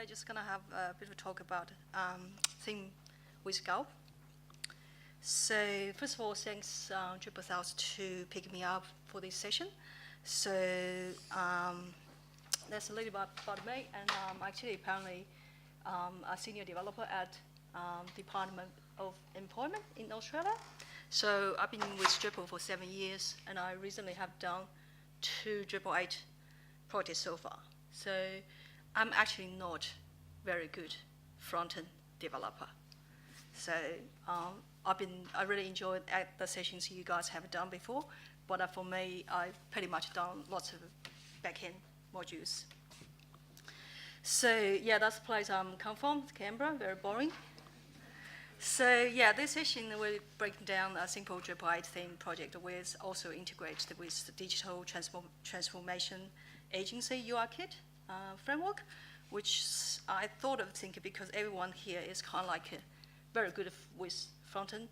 I'm just going to have a bit of a talk about theme with Gulp. So first of all, thanks DrupalSouth to pick me up for this session. So that's a little bit about me, and I'm actually apparently a senior developer at Department of Employment in Australia. So I've been with Drupal for 7 years, and I recently have done 2 Drupal 8 projects so far. So I'm actually not very good front-end developer. So I really enjoyed the sessions you guys have done before, but for me, I've pretty much done lots of backend modules. So yeah, that's the place I'm come from, Canberra, very boring. So yeah, this session will break down a simple Drupal 8 theme project with also integrated with the digital transformation agency UIKIT framework, which I thought of thinking because everyone here is kind of like very good with front-end.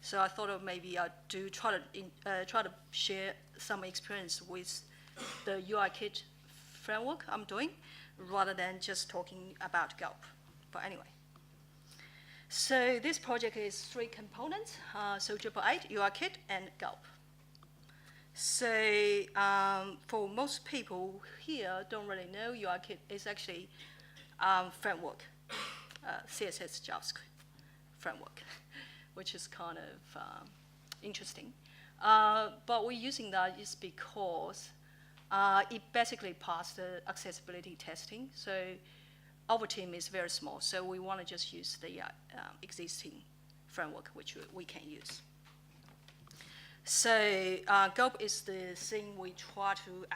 So I thought of maybe I'd try to share some experience with the UIKIT framework I'm doing, rather than just talking about Gulp. But anyway. So this project is 3 components, so Drupal 8, UIKIT, and Gulp. So for most people here don't really know, UIKIT is actually framework, CSS JavaScript framework, which is kind of interesting. But we're using that is because it basically passed the accessibility testing. So our team is very small, so we want to just use the existing framework which we can use. So Gulp is the thing we try to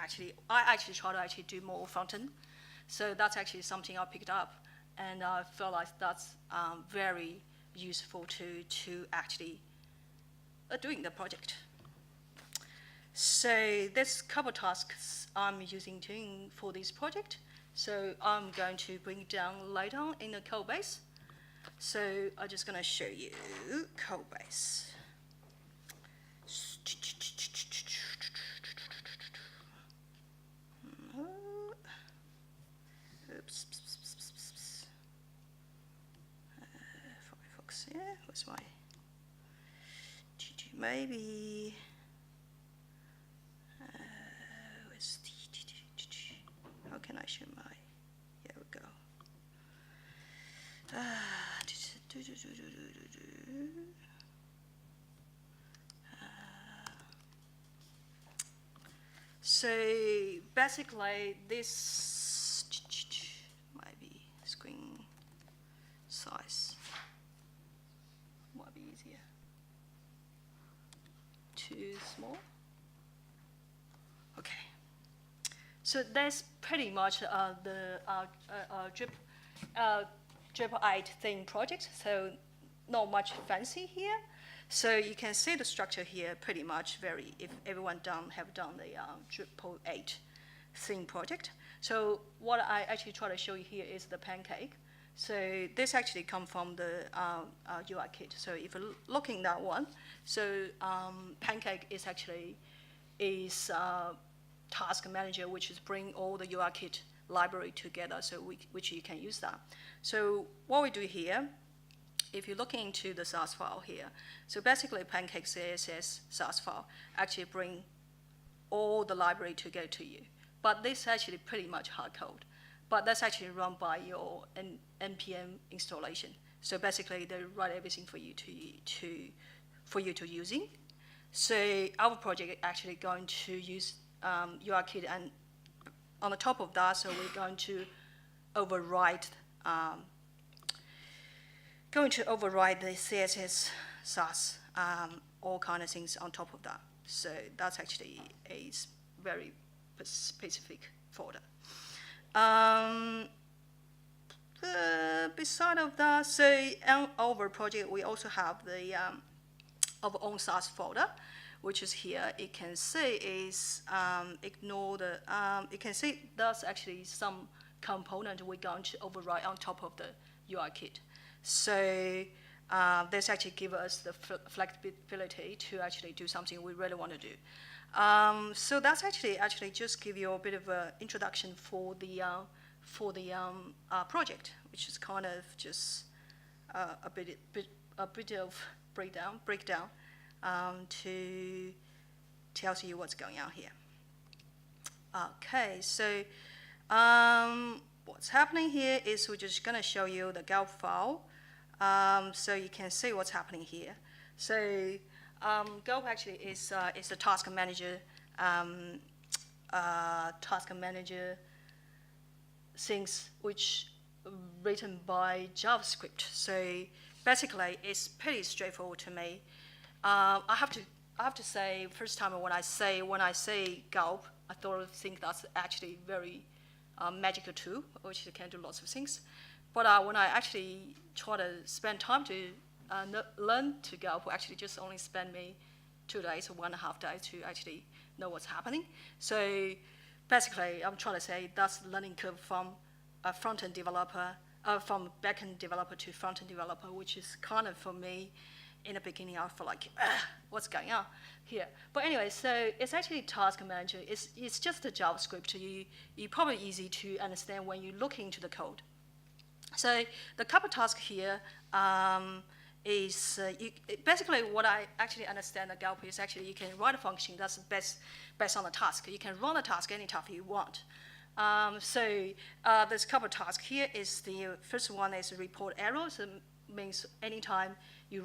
I actually try to do more front-end. So that's actually something I picked up, and I feel like that's very useful to actually doing the project. So there's a couple tasks I'm using for this project. So I'm going to bring it down later on in the code base. So I'm just going to show you code base. Oops. Firefox, yeah, what's my maybe how can I show my, here we go. So basically this might be screen size, might be easier. Too small? Okay. So that's pretty much the Drupal 8 theme project, so not much fancy here. So you can see the structure here pretty much if everyone have done the Drupal 8 theme project. So what I actually try to show you here is the pancake. So this actually comes from the UIKit. So if you're looking at that one, so pancake is actually task manager, which is bring all the UIKit library together, so which you can use that. So what we do here, if you're looking into the SASS file here, so basically Pancake CSS SASS file actually bring all the library to go to you. But this is actually pretty much hard code. But that's actually run by your npm installation. So basically they write everything for you to using. So our project is actually going to use UIKit, and on the top of that, so we're going to override the CSS SASS, all kind of things on top of that. So that's actually a very specific folder. Beside of that, so on our project, we also have the our own SASS folder, which is here. You can see is ignore the. You can see that's actually some component we're going to override on top of the UIKit. So this actually gives us the flexibility to actually do something we really want to do. So that's actually just give you a bit of an introduction for the for the project, which is kind of just a bit of breakdown to tells you what's going on here. Okay, so what's happening here is we're just going to show you the Gulp file, so you can see what's happening here. So Gulp actually is a task manager things which written by JavaScript. So basically, it's pretty straightforward to me. I have to say, first time when I say Gulp, I think that's actually very magical tool, which can do lots of things. But when I actually try to spend time to learn to Gulp, actually just only spend me 2 days or 1.5 days to actually know what's happening. So basically, I'm trying to say that's the learning curve from a front-end developer, from back-end developer to front-end developer, which is kind of, for me, in the beginning, I feel like, what's going on here? But anyway, so it's actually task manager. It's just a JavaScript. You probably easy to understand when you look into the code. So the couple task here is basically what I actually understand the Gulp is actually you can write a function that's based on the task. You can run the task anytime you want. So this couple task here is the first one is report error. So it means anytime you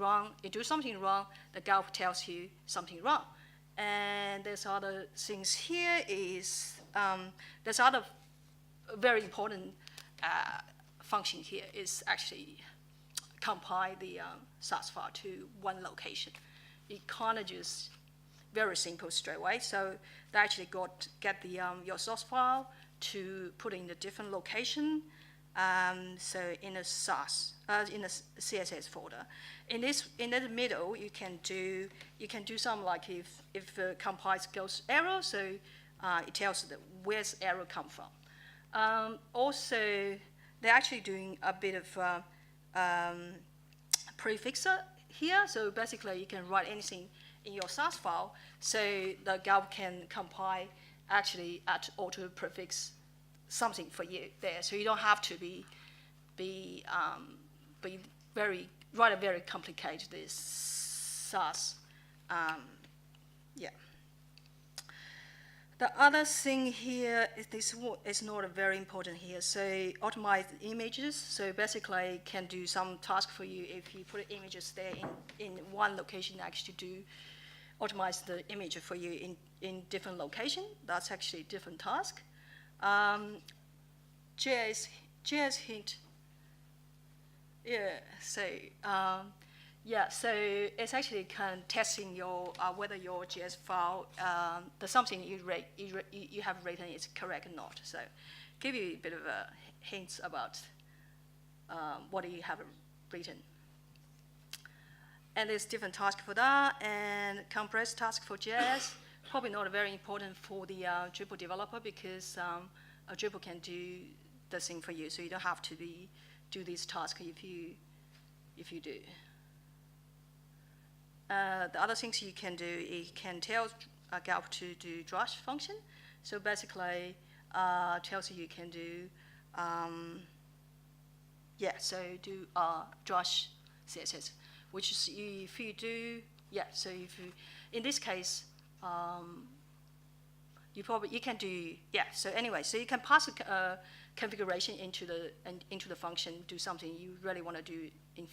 do something wrong, the Gulp tells you something wrong. And there's other things here is there's other very important function here is actually compile the SASS file to one location. It kind of just very simple straight away. So they actually get the your source file to put in a different location. So in a SASS, in a CSS folder. In the middle, you can do some like if compiles goes error, so it tells that where's error come from. Also, they're actually doing a bit of prefixer here. So basically, you can write anything in your SASS file, so the Gulp can compile actually at auto prefix something for you there. So you don't have to write a very complicated this SASS. Yeah. The other thing here is this is not very important here. So optimize images. So basically, can do some task for you if you put images there in one location. Actually, do optimize the image for you in different location. That's actually a different task. JS hint. Yeah. So. So it's actually kind of testing your whether your JS file, the something you have written is correct or not. So give you a bit of a hints about what you have written. And there's different tasks for that, and compressed task for JS. Probably not very important for the Drupal developer because a Drupal can do the thing for you, so you don't have to do these tasks if you do. The other things you can do, you can tell Gulp to do drush function. So basically, tells you can do, so do drush CSS, which is if you do, so if you, in this case, you can do, so anyway, so you can pass a configuration into the function, do something you really want to do in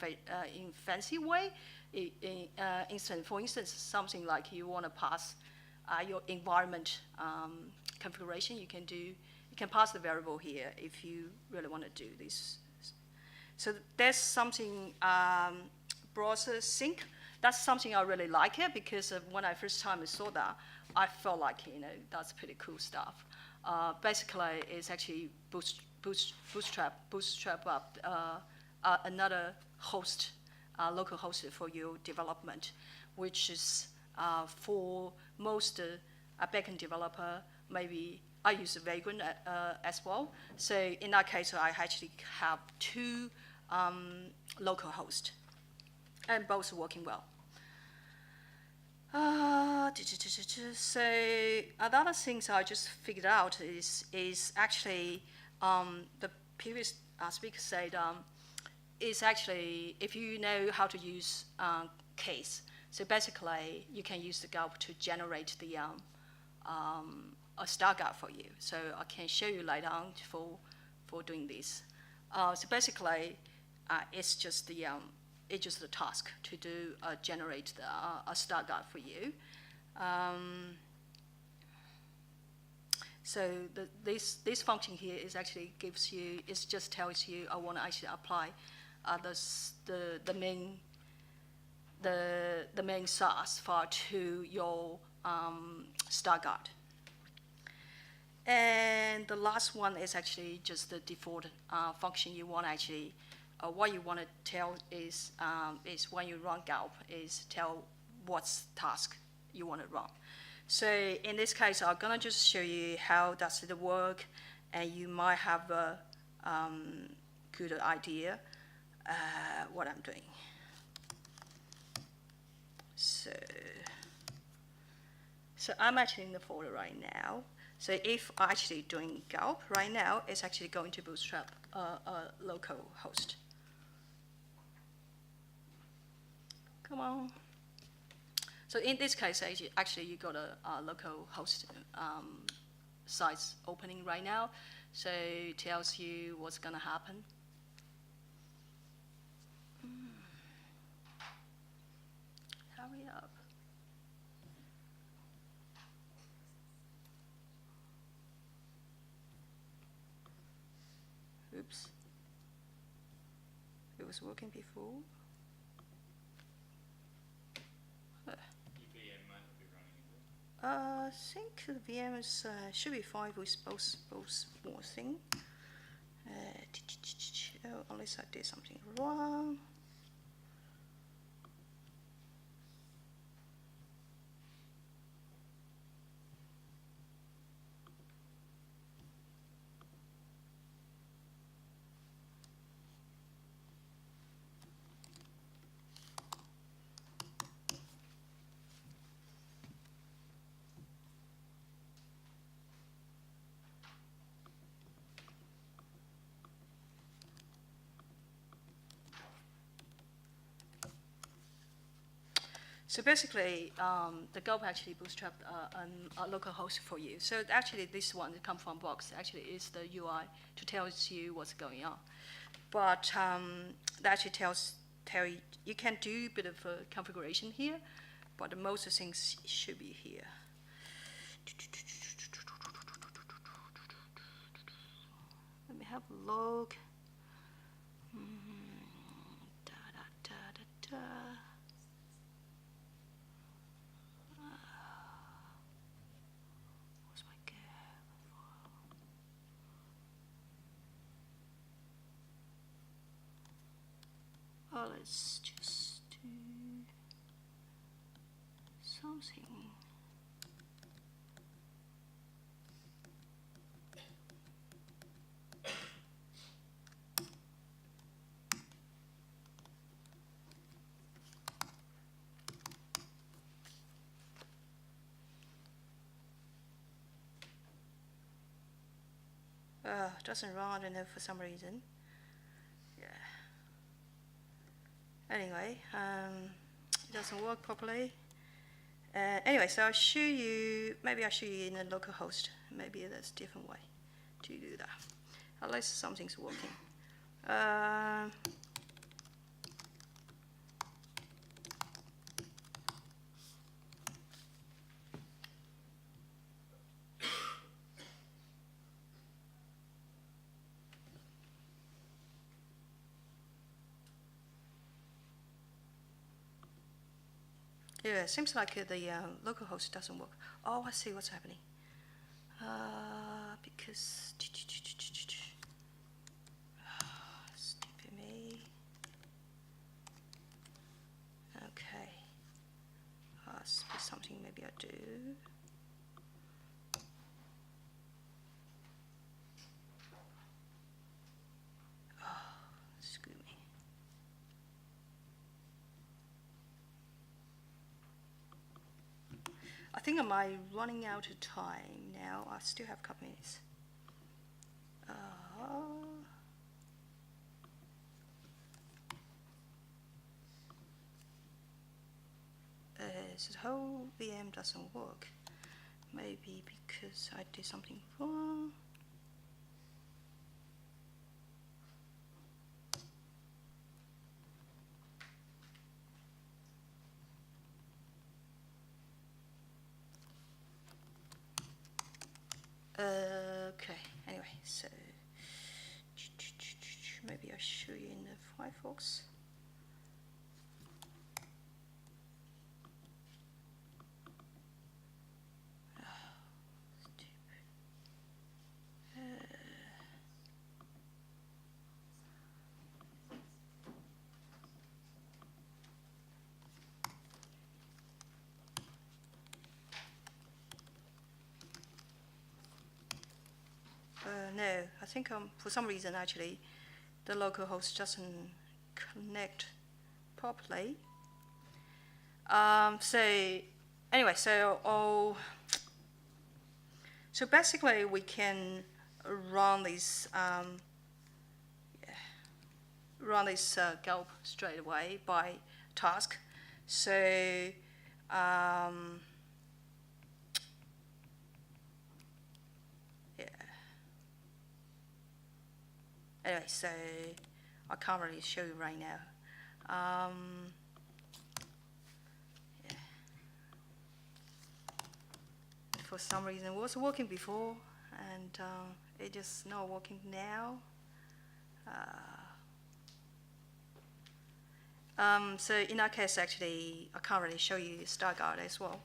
fancy way. For instance, something like you want to pass your environment configuration, you can pass the variable here if you really want to do this. So there's something browser sync. That's something I really like it because when I first time saw that, I felt like that's pretty cool stuff. Basically, it's actually bootstrap up another host. Local host for your development, which is for most backend developer, maybe I use Vagrant as well. So in that case, I actually have 2 local hosts, and both working well. So other things I just figured out is actually the previous speaker said, is actually, if you know how to use case, so basically you can use the Gulp to generate the a star guide for you. So I can show you later on for doing this. So basically, it's just the task to do generate a star guide for you. So this function here is actually gives you, it just tells you I want to actually apply the main SASS file to your star guide. And the last one is actually just the default function you want actually, what you want to tell is when you run Gulp is tell what's task you want to run. So in this case, I'm gonna just show you how does it work, and you might have a good idea what I'm doing. So I'm actually in the folder right now. So if I'm actually doing Gulp right now, it's actually going to bootstrap a local host. Come on. So in this case, actually you got a local host sites opening right now. So it tells you what's gonna happen. Hurry up. Oops. It was working before. I think the VM is, should be fine with both more thing. Unless I did something wrong. So basically, the Gulp actually bootstrapped a local host for you. So actually, this one that comes from box actually is the UI to tell you what's going on. But that actually tell you can do a bit of configuration here, but most of the things should be here. Let me have a look. Oh, let's just do something. Doesn't run, I don't know, for some reason. Yeah. Anyway, it doesn't work properly. Anyway, so I'll show you, maybe I'll show you in a local host. Maybe there's a different way to do that. Unless something's working. Yeah, it seems like the local host doesn't work. Oh, I see what's happening. Because stupid me. Okay. Something maybe I do. Screw me. I think am I running out of time now? I still have a couple minutes. So the whole VM doesn't work. Maybe because I did something wrong. Okay, anyway, so maybe I'll show you in the Firefox. No, I think for some reason actually the local host doesn't connect properly. So anyway, so basically we can run this Gulp straight away by task. So anyway, so I can't really show you right now. For some reason it was working before, and it's just not working now. So in that case, actually, I can't really show you Star Guard as well.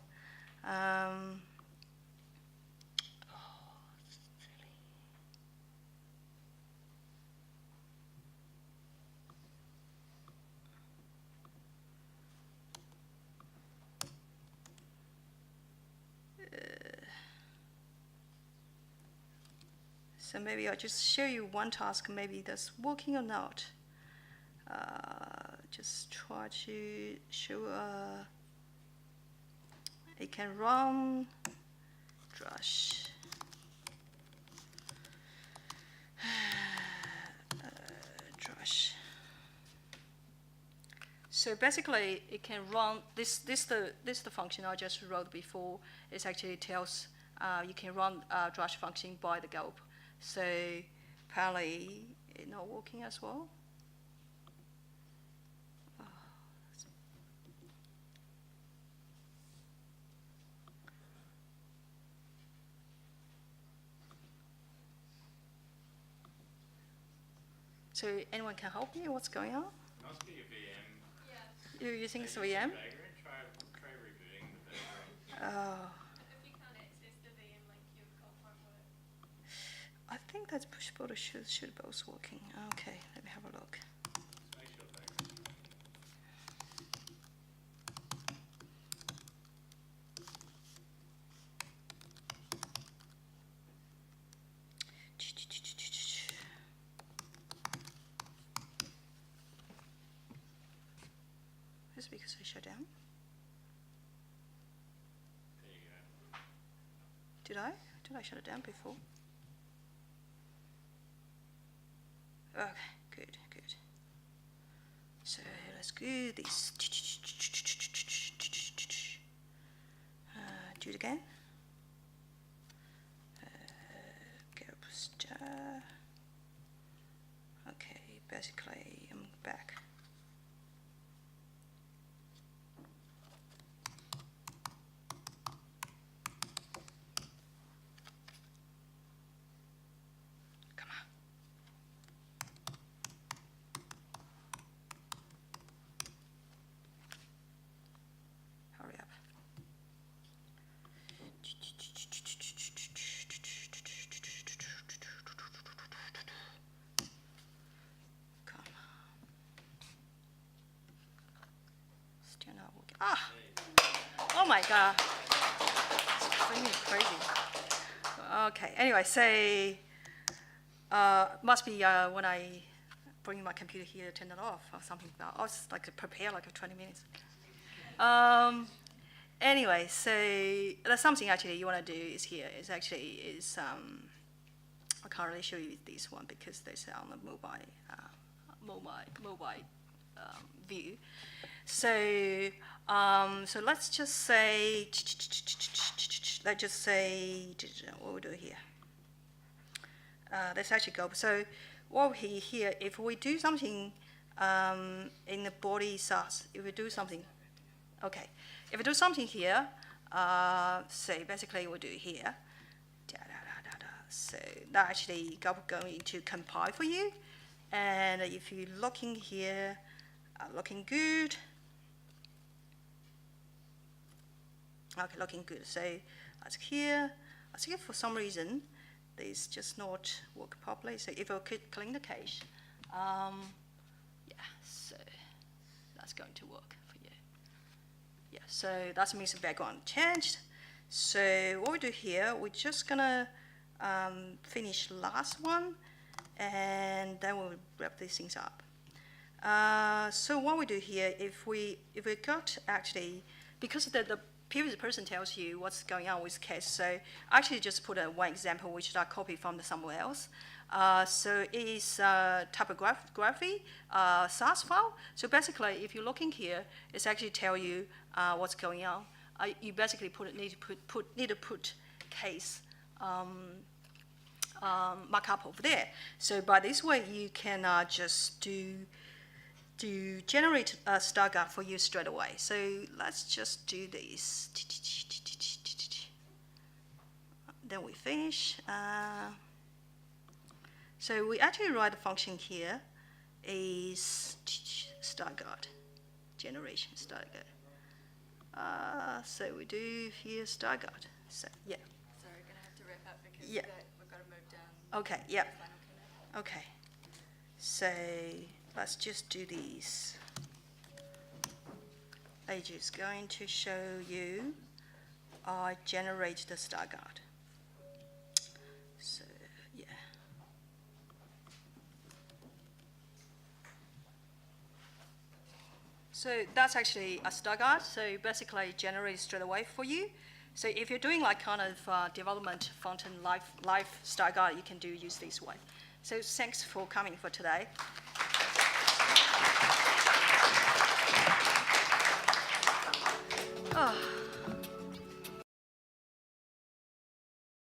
So maybe I'll just show you one task, maybe that's working or not. Just try to show it can run Drush. Drush. So basically, it can run this the function I just wrote before. It actually tells you can run Drush function by the Gulp. So apparently it's not working as well. So anyone can help me? What's going on? Must be a VM. Yeah. You're using a VM? Try removing the background. Oh. If you can't access the VM link, your code won't work. I think that's push button should both working. Okay, let me have a look. Make sure the background's running. Is it because I shut down? There you go. Did I? Did I shut it down before? Okay, good, good. So let's do this. Do it again. Gulp star. Okay, basically I'm back. Ah! Oh my God! It's driving me crazy. Okay. Anyway, say must be when I bring my computer here, turn it off or something. I was like prepare like 20 minutes. Anyway, so there's something actually you want to do is here. Is actually I can't really show you this one because they say on the mobile view. So so let's just say what we do here. Let's actually go. So what we here, if we do something in the body SASS, if we do something, okay, if we do something here, say basically we do here. So that actually going to compile for you, and if you're looking here, looking good. Okay, looking good. So as here, for some reason, this just not work properly. So if I could clean the cache, yeah, so that's going to work for you. Yeah, so that means the background changed. So what we do here, we're just gonna finish last one, and then we'll wrap these things up. So what we do here, if we got actually, because the previous person tells you what's going on with the case, so I actually just put one example which I copied from somewhere else. So it is typography SASS file. So basically, if you're looking here, it's actually tell you what's going on. You basically need to put case markup over there. So by this way, you can just do generate a star guard for you straight away. So let's just do this. Then we finish. So we actually write a function here is star guard generation star guard. So we do here star guard. So yeah. Sorry, we're gonna have to wrap up because Yeah. we've got to move down. Okay. Yeah. to the final keynote. Okay. So let's just do these. I'm just going to show you I generate the star guard. So yeah. So that's actually a star guard. So basically generate straight away for you. So if you're doing like kind of development front-end live star guard, you can use this way. So thanks for coming for today. Oh.